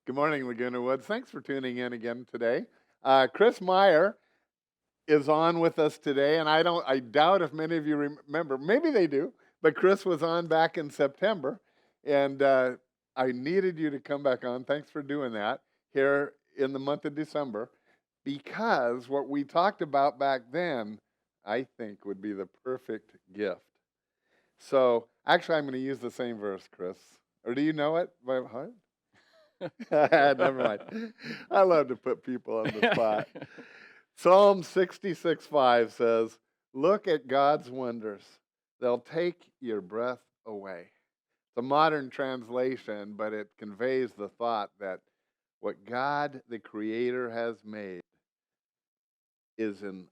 Good morning, Laguna Woods. Thanks for tuning in again today. Chris Meyer is on with us today, and I doubt if many of you remember. Maybe they do, but Chris was on back in September, and I needed you to come back on. Thanks for doing that here in the month of December, because what we talked about back then, I think, would be the perfect gift. So, actually, I'm going to use the same verse, Chris. Or do you know it by heart? Never mind. I love to put people on the spot. Psalm 66:5 says, "Look at God's wonders. They'll take your breath away." It's a modern translation, but it conveys the thought that what God, the Creator, has made is an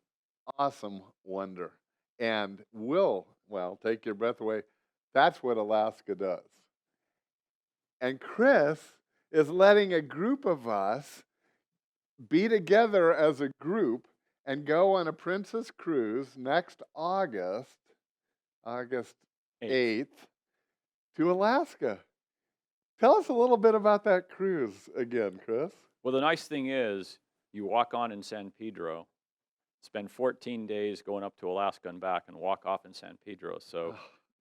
awesome wonder and will, well, take your breath away. That's what Alaska does. And Chris is letting a group of us be together as a group and go on a Princess cruise next August 8th, to Alaska. Tell us a little bit about that cruise again, Chris. Well, the nice thing is you walk on in San Pedro, spend 14 days going up to Alaska and back, and walk off in San Pedro. So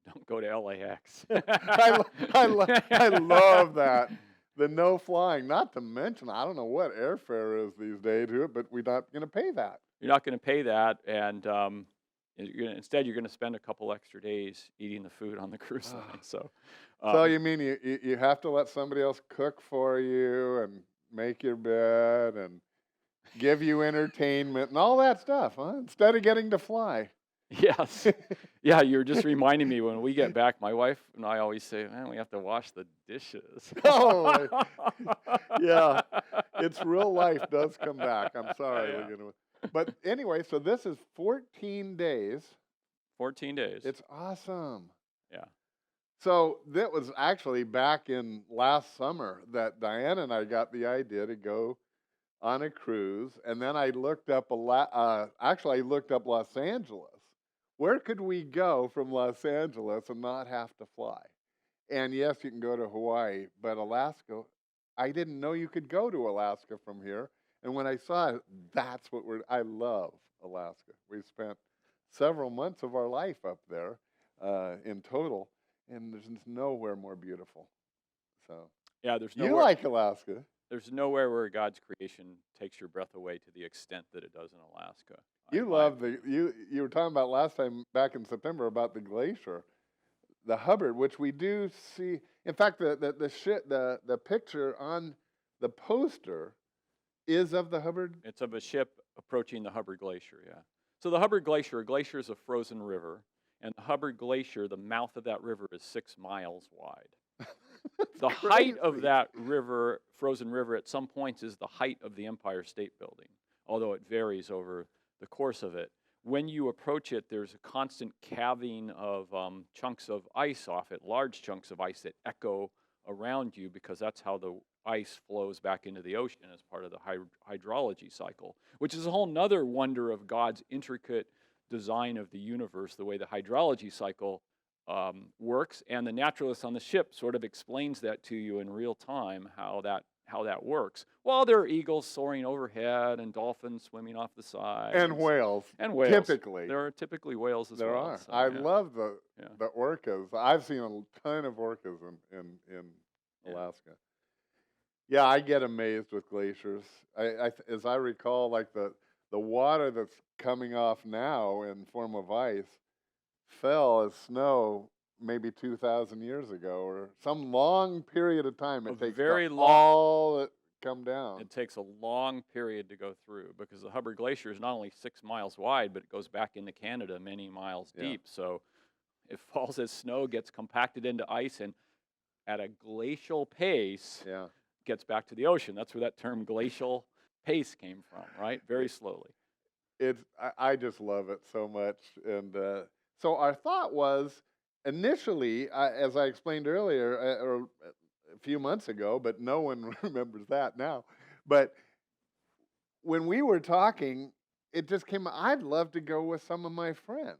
don't go to LAX. I love that. The no flying, not to mention, I don't know what airfare is these days to it, but we're not going to pay that. You're not going to pay that, and instead you're going to spend a couple extra days eating the food on the cruise line. So you mean you have to let somebody else cook for you and make your bed and give you entertainment and all that stuff, huh? Instead of getting to fly. Yes. Yeah, you're just reminding me when we get back, my wife and I always say, man, we have to wash the dishes. Oh, yeah. It's real life does come back. I'm sorry. Yeah. But anyway, so this is 14 days. 14 days. It's awesome. Yeah. So that was actually back in last summer that Diane and I got the idea to go on a cruise, and then I looked up I looked up Los Angeles. Where could we go from Los Angeles and not have to fly? And yes, you can go to Hawaii, but Alaska, I didn't know you could go to Alaska from here. And when I saw it, that's what I love Alaska. We spent several months of our life up there in total, and there's nowhere more beautiful. So yeah, there's you like Alaska. There's nowhere where God's creation takes your breath away to the extent that it does in Alaska. You love you were talking about last time back in September about the glacier, the Hubbard, which we do see. In fact, the picture on the poster is of the Hubbard. It's of a ship approaching the Hubbard Glacier. Yeah. So the Hubbard Glacier, a glacier is a frozen river, and the Hubbard Glacier, the mouth of that river, is 6 miles wide. The height of that river, frozen river, at some points is the height of the Empire State Building, although it varies over the course of it. When you approach it, there's a constant calving of chunks of ice off it, large chunks of ice that echo around you because that's how the ice flows back into the ocean as part of the hydrology cycle, which is a whole nother wonder of God's intricate design of the universe, the way the hydrology cycle works, and the naturalist on the ship sort of explains that to you in real time how that works. Well, there are eagles soaring overhead and dolphins swimming off the side, and whales. Typically, there are typically whales as well. There are. So, I love the orcas. I've seen a ton of orcas in Alaska. Yeah, I get amazed with glaciers. As I recall, like the water that's coming off now in form of ice fell as snow maybe 2,000 years ago or some long period of time. It takes all that come down. It takes a long period to go through because the Hubbard Glacier is not only 6 miles wide, but it goes back into Canada many miles deep. So it falls as snow, gets compacted into ice, and at a glacial pace gets back to the ocean. That's where that term glacial pace came from, right? Very slowly. I just love it so much. And so our thought was initially, as I explained earlier, or a few months ago, but no one remembers that now. But when we were talking, it just came, I'd love to go with some of my friends.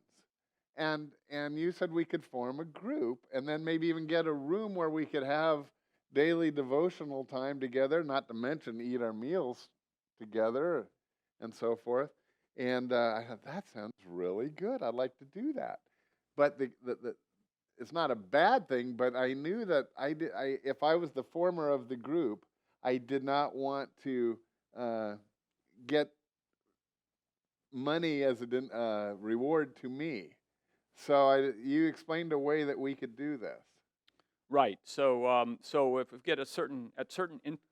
And you said we could form a group and then maybe even get a room where we could have daily devotional time together, not to mention eat our meals together and so forth. And I thought, that sounds really good. I'd like to do that. But it's not a bad thing, but I knew that if I was the former of the group, I did not want to get money as a reward to me. So you explained a way that we could do this. Right. So if we get at certain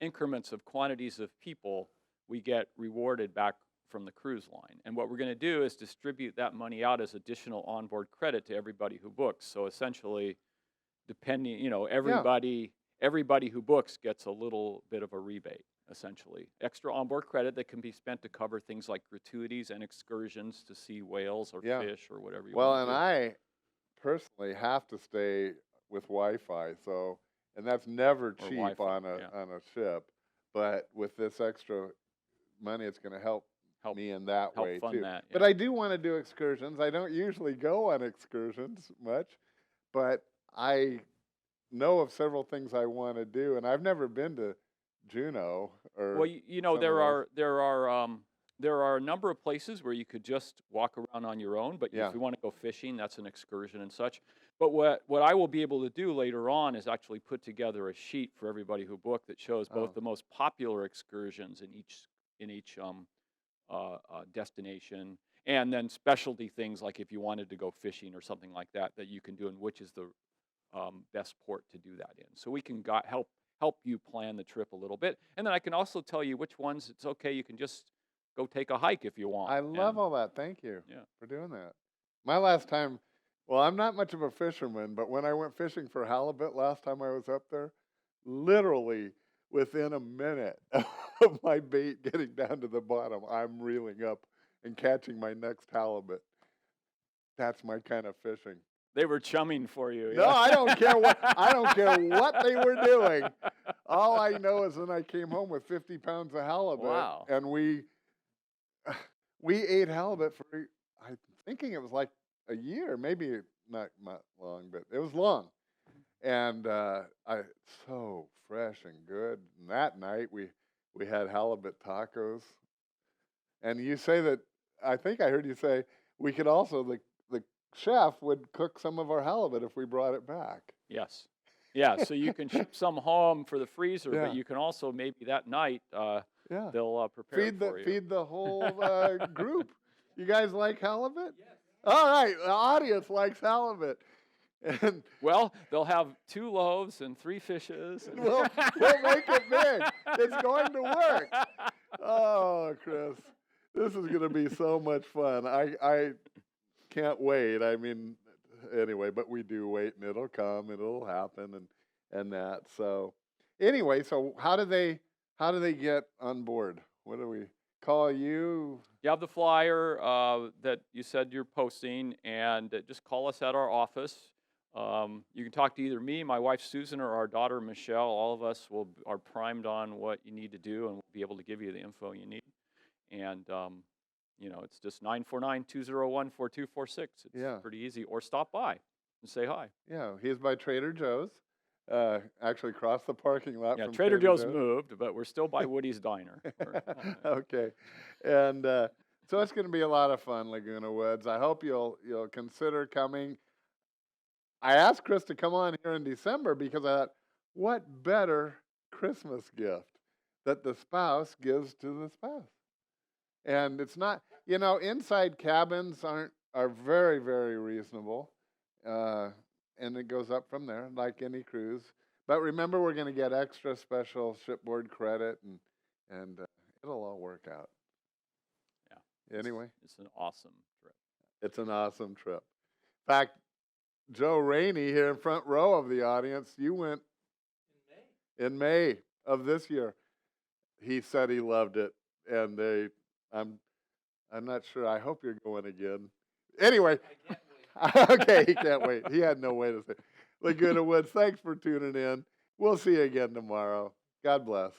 increments of quantities of people, we get rewarded back from the cruise line. And what we're going to do is distribute that money out as additional onboard credit to everybody who books. So essentially, depending, Yeah. everybody who books gets a little bit of a rebate. Essentially, extra onboard credit that can be spent to cover things like gratuities and excursions to see whales or Yeah. fish or whatever you Well, want and to do. I personally have to stay with Wi-Fi, and that's never Or cheap Wi-Fi, on yeah. a ship. But with this extra money, it's going to help Help me in that help way fund too. that. But Yeah. I do want to do excursions. I don't usually go on excursions much, but I know of several things I want to do, and I've never been to Juneau or Well, some of those. there are a number of places where you could just walk around on your own, but Yeah. if you want to go fishing, that's an excursion and such. But what I will be able to do later on is actually put together a sheet for everybody who booked that shows both Oh. the most popular excursions in each destination, and then specialty things like if you wanted to go fishing or something like that that you can do, and which is the best port to do that in. So we can help you plan the trip a little bit, and then I can also tell you which ones it's okay. You can just go take a hike if you want. I love And all that. Thank you yeah, for doing that. My last time, well, I'm not much of a fisherman, but when I went fishing for halibut last time I was up there, literally within a minute of my bait getting down to the bottom, I'm reeling up and catching my next halibut. That's my kind of fishing. they were chumming for you. No, Yeah. I don't care what they were doing. All I know is then I came home with 50 pounds of halibut, Wow. and we ate halibut for, I'm thinking it was like a year, maybe not long, but it was long. And so fresh and good. And that night we had halibut tacos. And you say that, I think I heard you say we could also, the chef would cook some of our halibut if we brought it back. Yes. Yeah. So you can ship some home for the freezer, Yeah. but you can also maybe that night Yeah. they'll prepare it for you. Feed the whole group. You guys like halibut? Yes. All right, the audience likes halibut. And Well, they'll have 2 loaves and 3 fishes. And we'll make it big. It's going to work. Oh, Chris, this is going to be so much fun. I can't wait. I mean, anyway, but we do wait, and it'll come, and it'll happen, and that. So, anyway, so how do they get on board? What do we call you? You have the flyer that you said you're posting, and just call us at our office. You can talk to either me, my wife Susan, or our daughter Michelle. All of us are primed on what you need to do, and we'll be able to give you the info you need. And it's just 949-201-4246. It's Yeah. pretty easy. Or stop by and say hi. Yeah, he's by Trader Joe's. Actually, across the parking lot Yeah, from Trader Joe's moved, but we're still by Woody's Diner. Okay, and so it's going to be a lot of fun, Laguna Woods. I hope you'll consider coming. I asked Chris to come on here in December because I thought, what better Christmas gift that the spouse gives to the spouse? And it's not, inside cabins are very, very reasonable, and it goes up from there like any cruise. But remember, we're going to get extra special shipboard credit, and it'll all work out. Yeah. Anyway, It's an awesome trip. it's an awesome trip. In fact, Joe Rainey here in front row of the audience, you went in May of this year. He said he loved it, and I'm not sure. I hope you're going again. Anyway, I can't wait. Okay, he can't wait. He had no way to say. Laguna Woods, thanks for tuning in. We'll see you again tomorrow. God bless.